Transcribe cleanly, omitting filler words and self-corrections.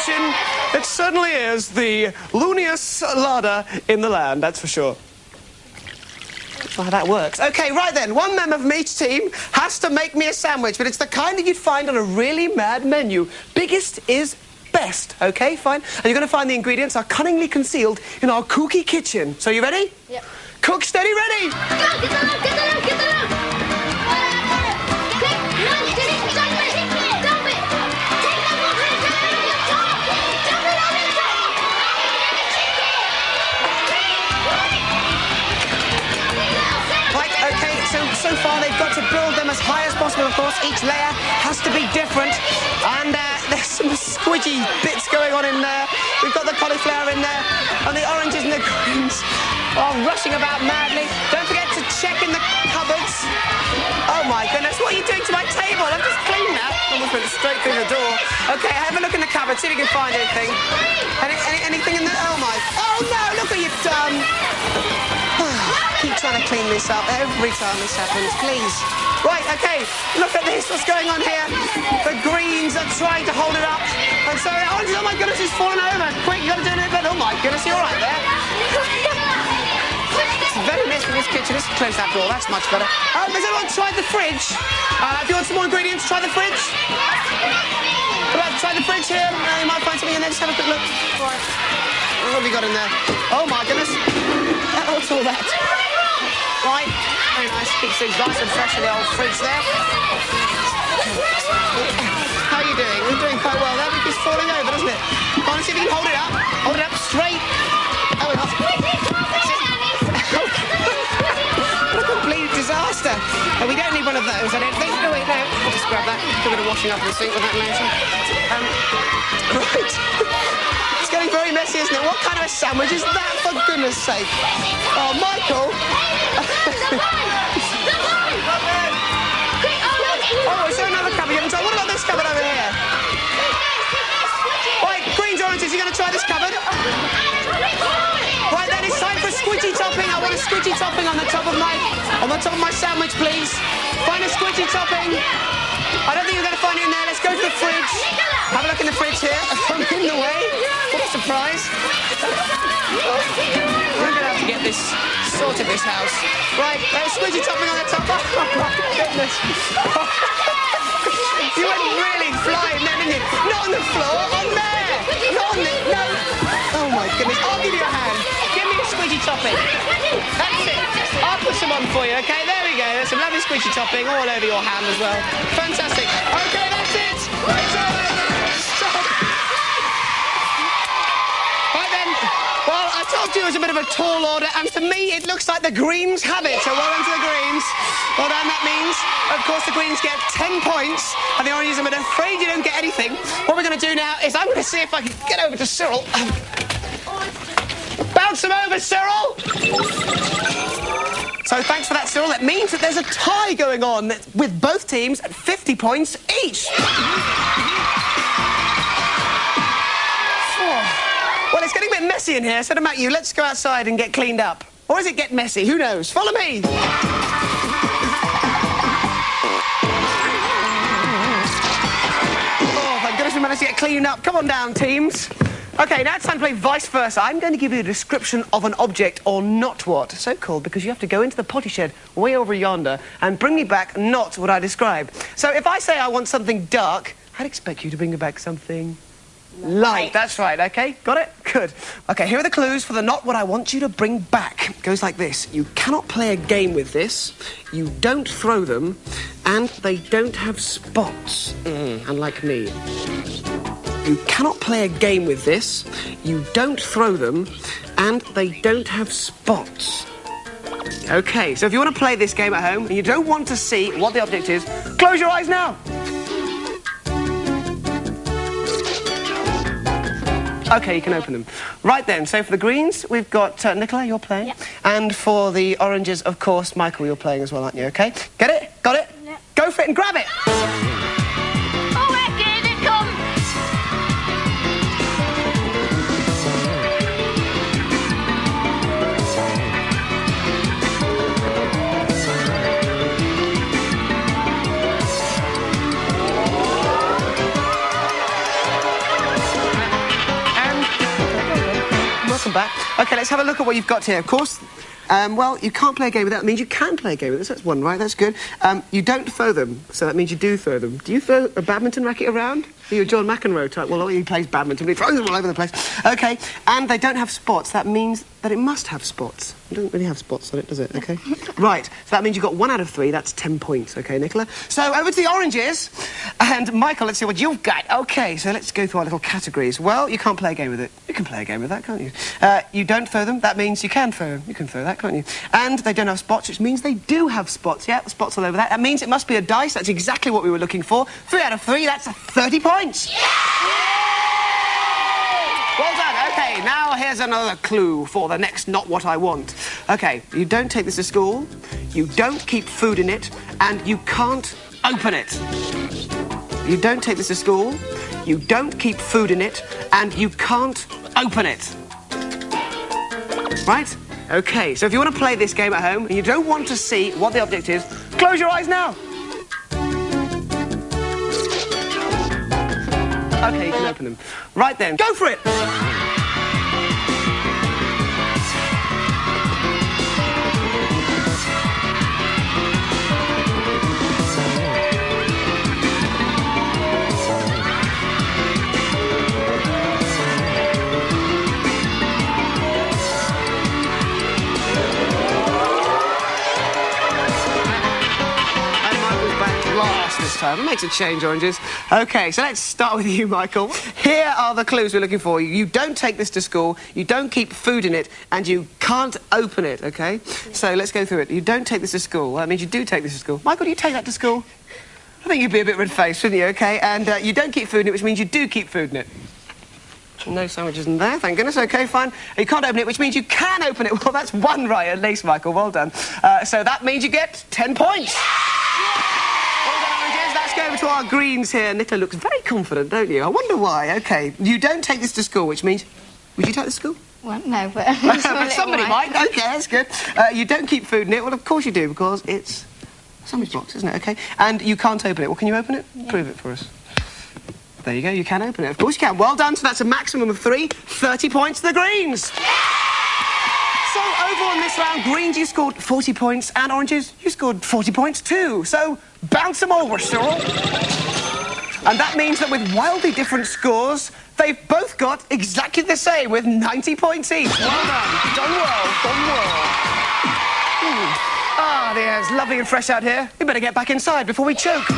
kitchen. It certainly is the looniest larder in the land, that's for sure. That's not how that works. OK, right then, one member from each team has to make me a sandwich, but it's the kind that you'd find on a really mad menu. Biggest is best, OK, fine? And you're going to find the ingredients are cunningly concealed in our kooky kitchen. So you ready? Yep. Cook, steady, ready! Get that So far, they've got to build them as high as possible, of course. Each layer has to be different. And there's some squidgy bits going on in there. We've got the cauliflower in there. And the oranges and the greens are rushing about madly. Don't forget to check in the cupboards. Oh, my goodness. What are you doing to my table? I've just cleaned that. Almost went straight through the door. OK, have a look in the cupboard. See if you can find anything. Anything in the... Oh, my... Oh, no, look what you've done. Keep trying to clean this up every time this happens, please. Right, OK, look at this. What's going on here? The greens are trying to hold it up. And so the oranges, oh, my goodness, it's fallen over. Quick, you've got to do it a bit. Oh, my goodness, you're all right there. It's very messy in this kitchen. Let's close that door. That's much better. Oh, has anyone tried the fridge? If you want some more ingredients, try the fridge. Right, try the fridge here. You might find something in there. Just have a quick look. Right. What have we got in there? Oh, my goodness. What's all that? Right, very nice. Keeps things nice and fresh in the old fridge there. How are you doing? You're doing quite well there. It's falling over, doesn't it? Come on, see if you can hold it up. Hold it up straight. Oh, it's what a complete disaster. And we don't need one of those, I don't think. Oh, wait, no. I'll just grab that. Do a bit of washing up in the sink with that later. Right. It's getting very messy, isn't it? What kind of a sandwich is that, for goodness sake? Oh, Michael. Oh, is there another cupboard you haven't tried? What about this cupboard over here? Right, greens, oranges, you going to try this cupboard? Right, then it's time for a squidgy topping. I want a squidgy topping on the top of my sandwich, please. Find a squidgy topping. I don't think you're going to find it in there. Let's go to the fridge. Have a look in the fridge here. I'm in the way. What a surprise. We're going to have to get this sorted, this house. Right, squidgy topping on the top. Oh, my goodness. You went really flying then, didn't you? Not on the floor, on there. Not on the... No. Oh, my goodness. I'll give you a hand. Give me a squidgy topping. That's it. I'll put some on for you, OK? There we go. There's some lovely squidgy topping all over your hand as well. Fantastic. OK, that's it. It's over. Stop. Right then. Well, I told you it was a bit of a tall order, and to me, it looks like the Greens have it. So well done to the Greens. Well done. That means, of course, the Greens get 10 points, and the Oranges, I'm afraid you don't get anything. What we're going to do now is I'm going to see if I can get over to Cyril. Bounce him over, Cyril. So thanks for that, Cyril. That means that there's a tie going on with both teams at 50 points each. Well, it's getting a bit messy in here, so don't matter you. Let's go outside and get cleaned up. Or is it get messy? Who knows? Follow me. Oh, thank goodness we managed to get cleaned up. Come on down, teams. OK, now it's time to play vice versa. I'm going to give you a description of an object or not what. So called because you have to go into the potty shed way over yonder and bring me back not what I describe. So if I say I want something dark, I'd expect you to bring me back something... light. That's right, OK? Got it? Good. OK, here are the clues for the not what I want you to bring back. It goes like this. You cannot play a game with this, you don't throw them, and they don't have spots, unlike me. You cannot play a game with this, you don't throw them, and they don't have spots. OK, so if you want to play this game at home and you don't want to see what the object is, close your eyes now. OK, you can open them. Right then, so for the Greens, we've got Nicola, you're playing. Yep. And for the Oranges, of course, Michael, you're playing as well, aren't you? OK? Get it? Got it? Yep. Go for it and grab it! Oh, wicked, it comes! welcome back. OK, let's have a look at what you've got here. Of course, well, you can't play a game with that. That means you can play a game with this. That's one, right? That's good. You don't throw them, so that means you do throw them. Do you throw a badminton racket around? Are you a John McEnroe type? Well, he plays badminton, but he throws them all over the place. OK, and they don't have spots. That means that it must have spots. It doesn't really have spots on it, does it? OK. Right, so that means you got 1 out of 3. That's 10 points, OK, Nicola? So, over to the oranges. And, Michael, let's see what you've got. OK, so let's go through our little categories. Well, you can't play a game with it. You can play a game with that, can't you? You don't throw them. That means you can throw them. You can throw that, can't you? And they don't have spots, which means they do have spots. Yeah, spots all over that. That means it must be a dice. That's exactly what we were looking for. 3 out of 3, that's 30 points. Yeah! Well done. OK, now here's another clue for the next Not What I Want. OK, you don't take this to school, you don't keep food in it, and you can't open it. You don't take this to school, you don't keep food in it, and you can't open it. Right? OK, so if you want to play this game at home and you don't want to see what the object is, close your eyes now. OK, you can open them. Right then, go for it! This time. It makes a change, oranges. OK, so let's start with you, Michael. Here are the clues we're looking for. You don't take this to school, you don't keep food in it, and you can't open it, OK? So let's go through it. You don't take this to school. That means you do take this to school. Michael, do you take that to school? I think you'd be a bit red-faced, wouldn't you, OK? And you don't keep food in it, which means you do keep food in it. No sandwiches in there, thank goodness. OK, fine. You can't open it, which means you can open it. Well, that's 1 right at least, Michael. Well done. So that means you get 10 points. Let's go over to our greens here. Nicola looks very confident, don't you? I wonder why. OK, you don't take this to school, which means... Would you take this to school? Well, no, but... but somebody might. OK, that's good. You don't keep food in it. Well, of course you do, because it's a sandwich box, isn't it? OK. And you can't open it. Well, can you open it? Yeah. Prove it for us. There you go. You can open it. Of course you can. Well done. So that's a maximum of 3. 30 points to the greens. Yeah! So, over on this round, greens, you scored 40 points, and oranges, you scored 40 points too. So, bounce them over, Cyril. And that means that with wildly different scores, they've both got exactly the same, with 90 points each. Well done. Done well. Done well. Ah, the air's lovely and fresh out here. We better get back inside before we choke.